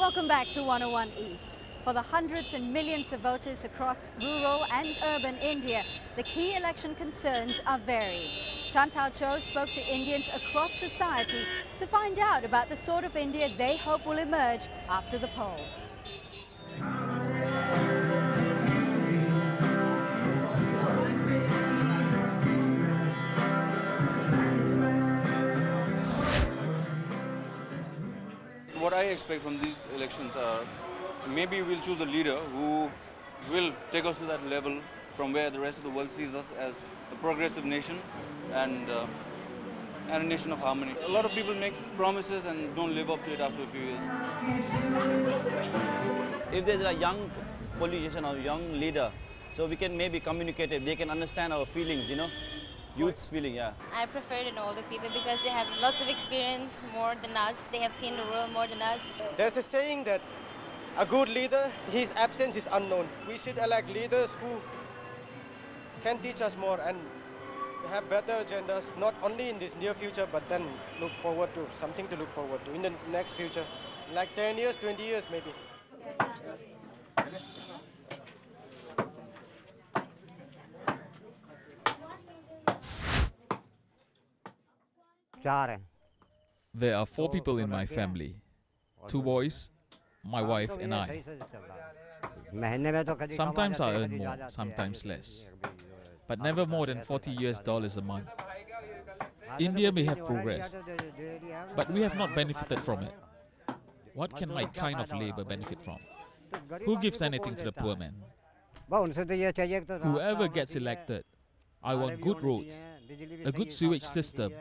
Welcome back to 101 East. For the hundreds and millions of voters across rural and urban India, the key election concerns are varied. Chantal Cho spoke to Indians across society to find out about the sort of India they hope will emerge after the polls. What I expect from these elections are maybe we'll choose a leader who will take us to that level from where the rest of the world sees us as a progressive nation and a nation of harmony. A lot of people make promises and don't live up to it after a few years. If there's a young politician or young leader, so we can maybe communicate it, they can understand our feelings, youth's feeling, yeah. I prefer the older people because they have lots of experience more than us. They have seen the world more than us. There's a saying that a good leader, his absence is unknown. We should elect leaders who can teach us more and have better agendas, not only in this near future, but then look forward to something to look forward to in the next future, like 10 years, 20 years maybe. There are 4 people in my family, 2 boys, my wife and I. Sometimes I earn more, sometimes less, but never more than $40 a month. India may have progressed, but we have not benefited from it. What can my kind of labor benefit from? Who gives anything to the poor man? Whoever gets elected, I want good roads, a good sewage system,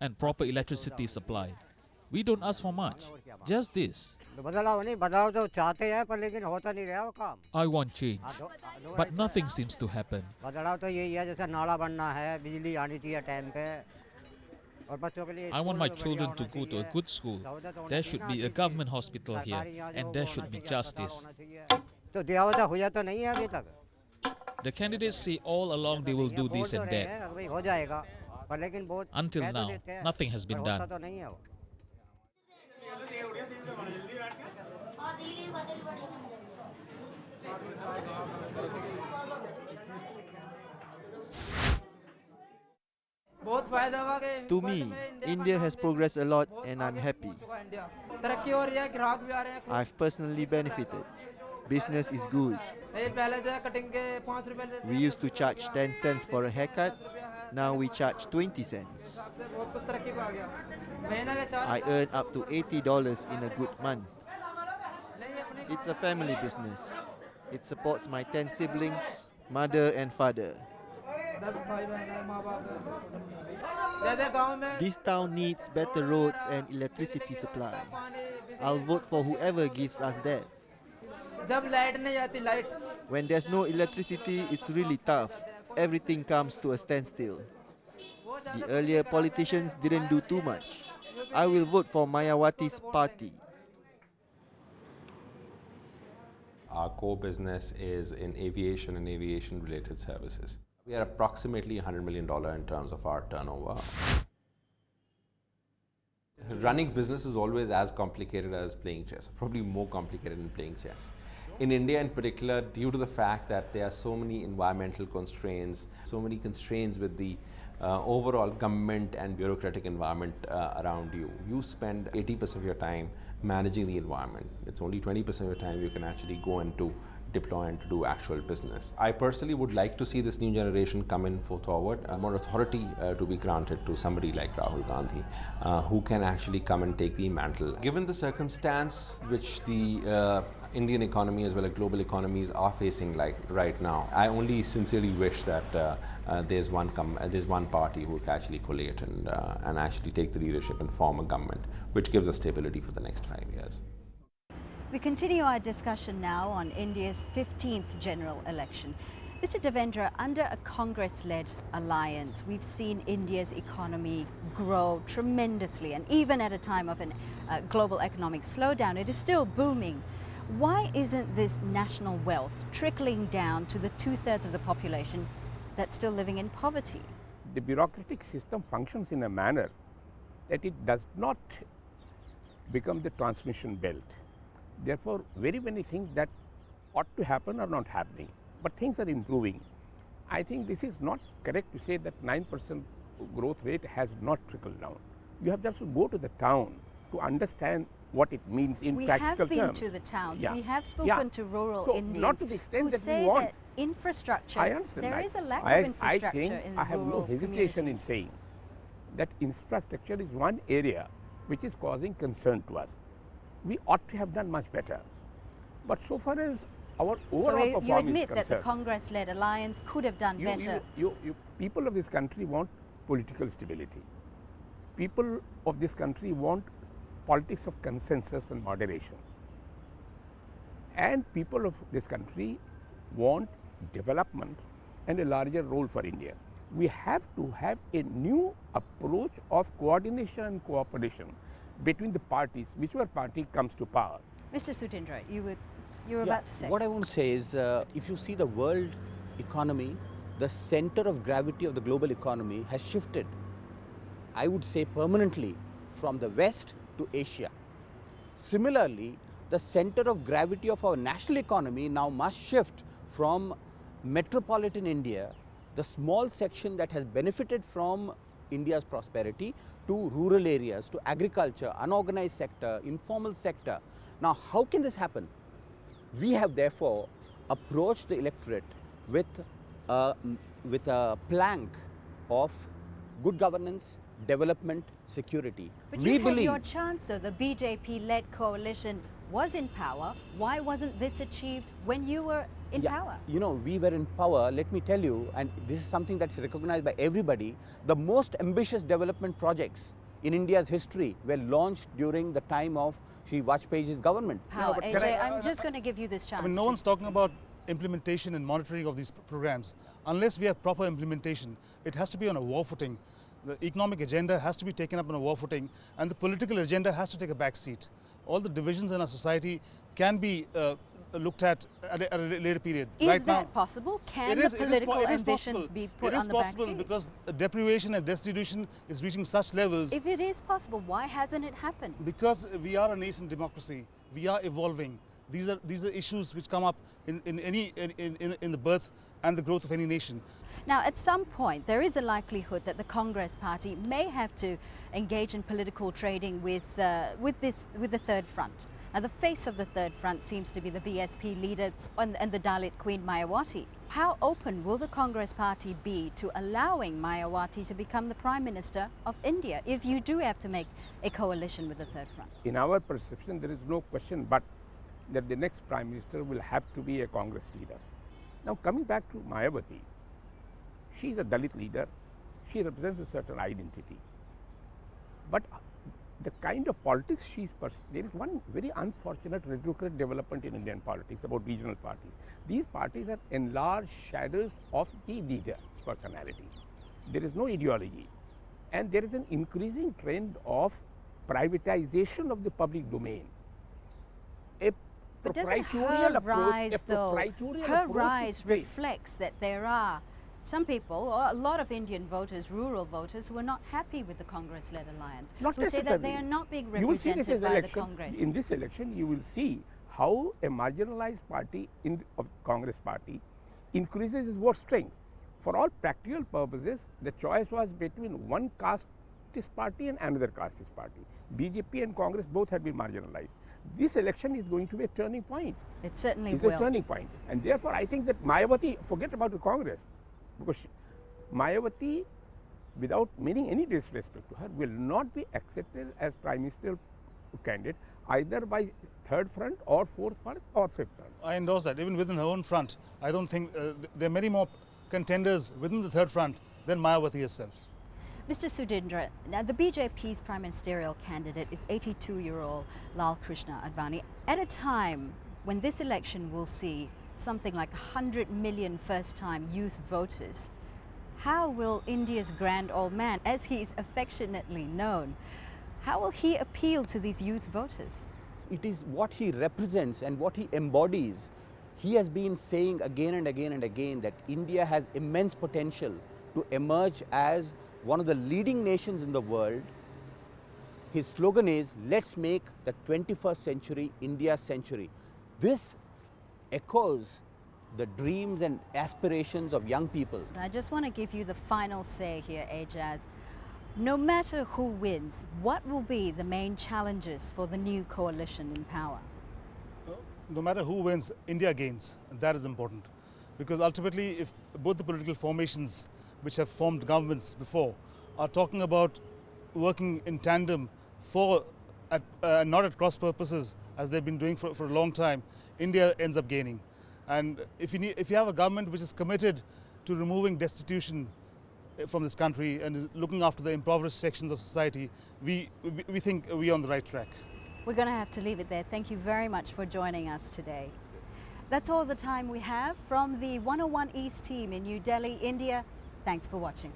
and proper electricity supply. We don't ask for much, just this. I want change, but nothing seems to happen. I want my children to go to a good school. There should be a government hospital here, and there should be justice. The candidates say all along they will do this and that. Until now, nothing has been done. To me, India has progressed a lot and I'm happy. I've personally benefited. Business is good. We used to charge 10 cents for a haircut. Now we charge 20 cents. I earn up to $80 in a good month. It's a family business. It supports my 10 siblings, mother and father. This town needs better roads and electricity supply. I'll vote for whoever gives us that. When there's no electricity, it's really tough. Everything comes to a standstill. The earlier politicians didn't do too much. I will vote for Mayawati's party. Our core business is in aviation and aviation-related services. We are approximately $100 million in terms of our turnover. Running business is always as complicated as playing chess, probably more complicated than playing chess. In India in particular, due to the fact that there are so many environmental constraints, so many constraints with the overall government and bureaucratic environment around you, you spend 80% of your time managing the environment. It's only 20% of your time you can actually go into deploy and to do actual business. I personally would like to see this new generation come in forward, more authority to be granted to somebody like Rahul Gandhi, who can actually come and take the mantle. Given the circumstance which the Indian economy as well as global economies are facing like right now, I only sincerely wish that there's one party who can actually collate and actually take the leadership and form a government which gives us stability for the next 5 years. We continue our discussion now on India's 15th general election. Mr. Devendra, under a Congress-led alliance, we've seen India's economy grow tremendously, and even at a time of a global economic slowdown, it is still booming. Why isn't this national wealth trickling down to the 2/3 of the population that's still living in poverty? The bureaucratic system functions in a manner that it does not become the transmission belt. Therefore, very many things that ought to happen are not happening, but things are improving. I think this is not correct to say that 9% growth rate has not trickled down. You have just to go to the town to understand what it means in practical terms. We have been to the towns. Yeah. We have spoken to rural so Indians not to the extent who that say we want. that infrastructure, I understand there that. is a lack I of infrastructure think in the I have no rural hesitation in communities. saying that infrastructure is one area which is causing concern to us. We ought to have done much better. But so far as our overall So you performance admit is that the concerned, Congress-led alliance could have done better. people of this country want political stability. People of this country want politics of consensus and moderation. And people of this country want development and a larger role for India. We have to have a new approach of coordination and cooperation between the parties, whichever party comes to power. Mr. Sudhindra, you were about to say. What I want to say is, if you see the world economy, the center of gravity of the global economy has shifted, I would say permanently, from the West to Asia. Similarly, the center of gravity of our national economy now must shift from metropolitan India, the small section that has benefited from India's prosperity, to rural areas, to agriculture, unorganized sector, informal sector. Now, how can this happen? We have therefore approached the electorate with a plank of good governance, development, security. But we you had believe your chance though. The BJP-led coalition was in power. Why wasn't this achieved when you were in power? You know, we were in power, let me tell you, and this is something that's recognized by everybody, the most ambitious development projects in India's history were launched during the time of Sri Vajpayee's government. Power. AJ, I'm just going to give you this chance. I mean, no one's talking about implementation and monitoring of these programs. Unless we have proper implementation, it has to be on a war footing. The economic agenda has to be taken up on a war footing, and the political agenda has to take a back seat. All the divisions in our society can be looked at a later period. Is right that now, possible? Can the political ambitions be put on the back seat? It is possible because deprivation and destitution is reaching such levels. If it is possible, why hasn't it happened? Because we are a nascent democracy. We are evolving. These are issues which come up in the birth and the growth of any nation. Now, at some point, there is a likelihood that the Congress Party may have to engage in political trading with the Third Front. Now, the face of the Third Front seems to be the BSP leader and the Dalit Queen Mayawati. How open will the Congress Party be to allowing Mayawati to become the Prime Minister of India if you do have to make a coalition with the Third Front? In our perception, there is no question but that the next Prime Minister will have to be a Congress leader. Now, coming back to Mayawati, she is a Dalit leader. She represents a certain identity. But the kind of politics she is there is one very unfortunate retrograde development in Indian politics about regional parties. These parties are enlarged shadows of the leader's personality. There is no ideology. And there is an increasing trend of privatization of the public domain. But doesn't her rise, though, her rise reflects that there are some people, or a lot of Indian voters, rural voters, who are not happy with the Congress-led alliance, who say that they are not being represented by the Congress. In this election, you will see how a marginalized party of Congress party increases its vote strength. For all practical purposes, the choice was between one casteist party and another casteist party. BJP and Congress both had been marginalized. This election is going to be a turning point. It certainly will. It's a turning point. And therefore, I think that Mayawati, forget about the Congress, because Mayawati, without meaning any disrespect to her, will not be accepted as Prime Minister candidate either by Third Front or Fourth Front or Fifth Front. I endorse that. Even within her own front, I don't think there are many more contenders within the Third Front than Mayawati herself. Mr. Sudhindra, now the BJP's prime ministerial candidate is 82-year-old Lal Krishna Advani. At a time when this election will see something like 100 million first-time youth voters, how will India's grand old man, as he is affectionately known, how will he appeal to these youth voters? It is what he represents and what he embodies. He has been saying again and again and again that India has immense potential to emerge as one of the leading nations in the world. his slogan is, let's make the 21st century India's century. This echoes the dreams and aspirations of young people. I just want to give you the final say here, Ajaz. No matter who wins, what will be the main challenges for the new coalition in power? No matter who wins, India gains, and that is important. Because ultimately, if both the political formations which have formed governments before are talking about working in tandem not at cross purposes as they've been doing for a long time, India ends up gaining. And if you have a government which is committed to removing destitution from this country and is looking after the impoverished sections of society, we think we are on the right track. We're going to have to leave it there. Thank you very much for joining us today. That's all the time we have from the 101 East team in New Delhi, India. Thanks for watching.